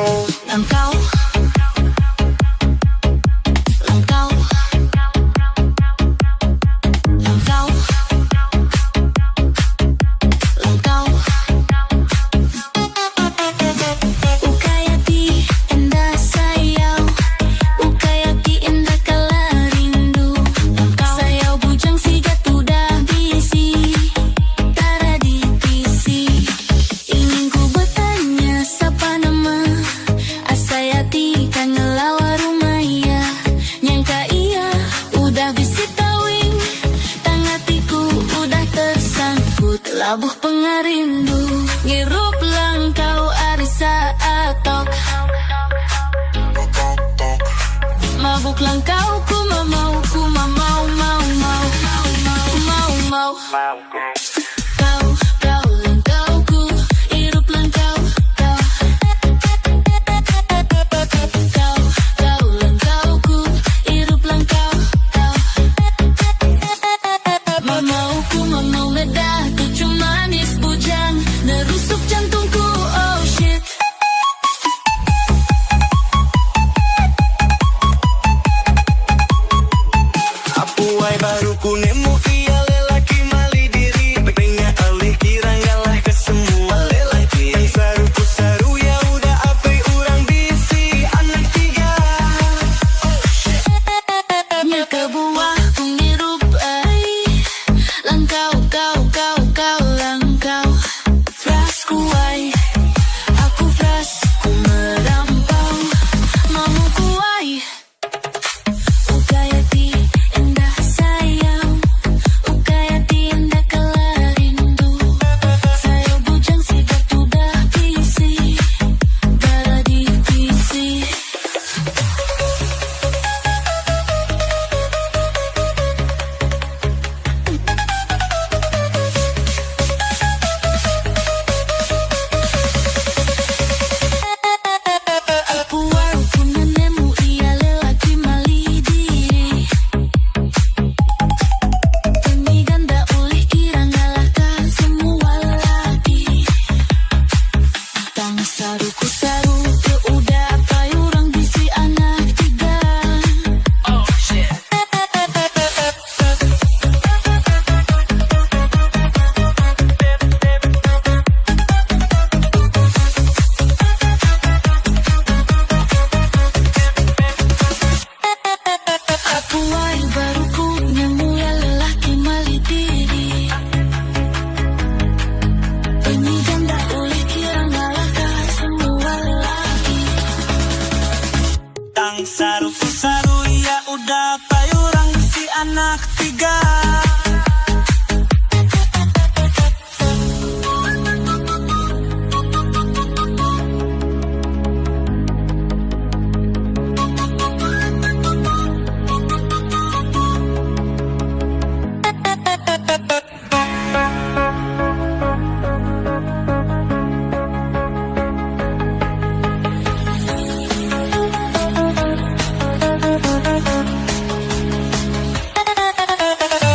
Langkau, langkau, langkau, langkau. Ukayati indah sayau, ukayati indah kala rindu. Sayau bujang sigat udah bisi, tara di PC. Ingin ku bertanya siapa nama Asayati kan ngelawa rumaya. Nyangka iya udah bisi tawing, tang hatiku udah tersangkut labuh pengarindu. Ngirup langkau arisa atok, mabuk langkau ku mamau, ku mamau, mau, mau, mau, mau, mau, mau. Kau, kau langkauku, hirup langkau, kau. Kau, kau langkauku, hirup langkau, kau. Mamauku, mamau meledak, cucu manis bujang, nerusuk jantungku, oh shit. Apuai baru ku nemu ia lelaki mali diri. Pengen alih kira ngalah ke semua lelaki. Yang saru ku saru ya udah apai urang bisi anak tiga. Nyaka buah ku ngirup ai, langkau, kau, kau, kau langkau. Fras ku ai, aku fras ku merampau, mau ku ai. Ukayati indah sayang, ukayati indah kala rindu. Sayau bujang sigat udah bisi, darah di PC. Apuai ku nemu ia lelaki mali diri. Demi ganda ulih kira ngalahkan semua lelaki. Tang saru ku saru ya udah apai urang bisi anak tiga. Apuai baru ku nemu ya lelaki mali diri. Demi ganda ulih kira ngalahkan semua lelaki. Tang saru ku saru ya udah apai urang bisi anak tiga.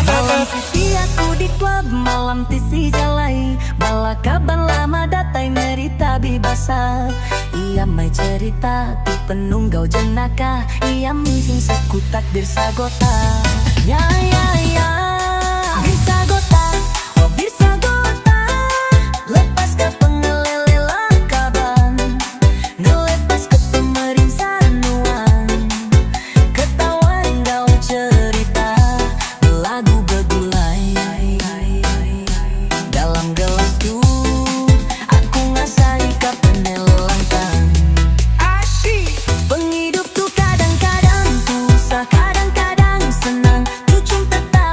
Malam sisi aku di klub, malam tisi jalai. Balakaban lama datai merita bibasa. Ia mai cerita, tu penunggau jenaka. Ia missing sekutak dirsa gota. Ya ya ya, dirsa gota, oh dirsa gota. Lepas ke pengelele langkaban, ngelepas ke pemerin sanuan. Ketawa engkau cerita, lagu begulai. Dalam gelas tuh, aku ngasai kapan nelangkan. Penghidup tuh kadang-kadang susah, kadang-kadang senang. Cucung tetap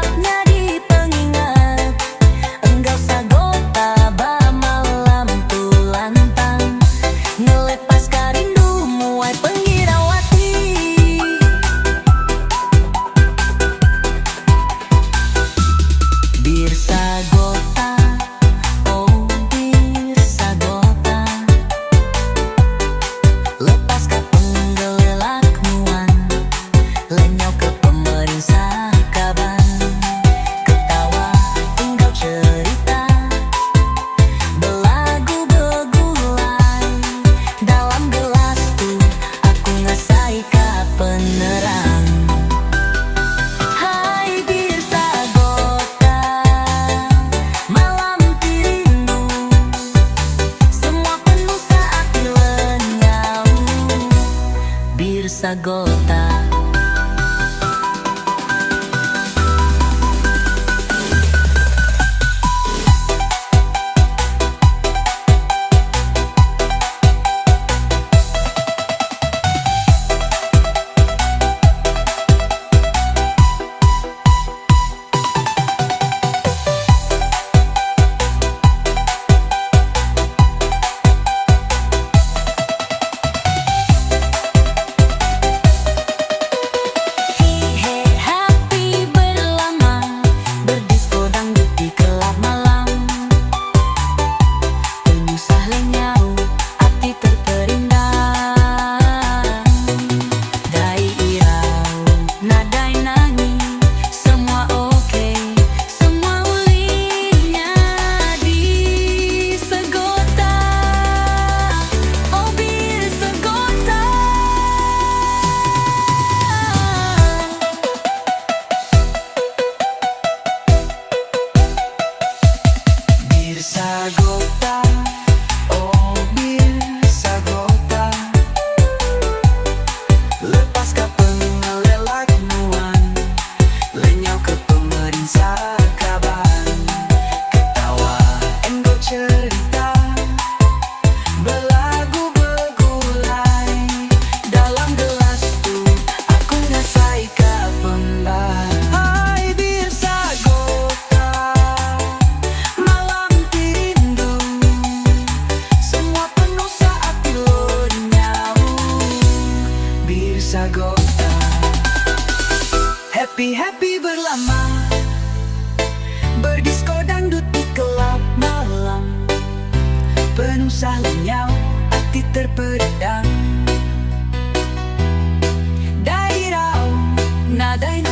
Sagota. Happy berlama, berdisko dangdut di gelap malam. Penusah lenyau, hati terperindang. Dai irau, nadai nani, semua oke, semua ulihnya di Segota. Oh Bir Segota. Bir Sagota, oh Bir Sagota, lepas ke pengelelak nuan, lenyau ke pemerintah kaban, ketawa enggo cerita, belagu begulai, dalam gelas tuh aku ngasai kapembar. Hai Bir Sagota, malam rindu, semua penuh saat lo nyawu. Bir Sagota, happy berlama, berdisko dangdut di gelap malam. Penuh lenyau, hati terpedang. Dairau, nadai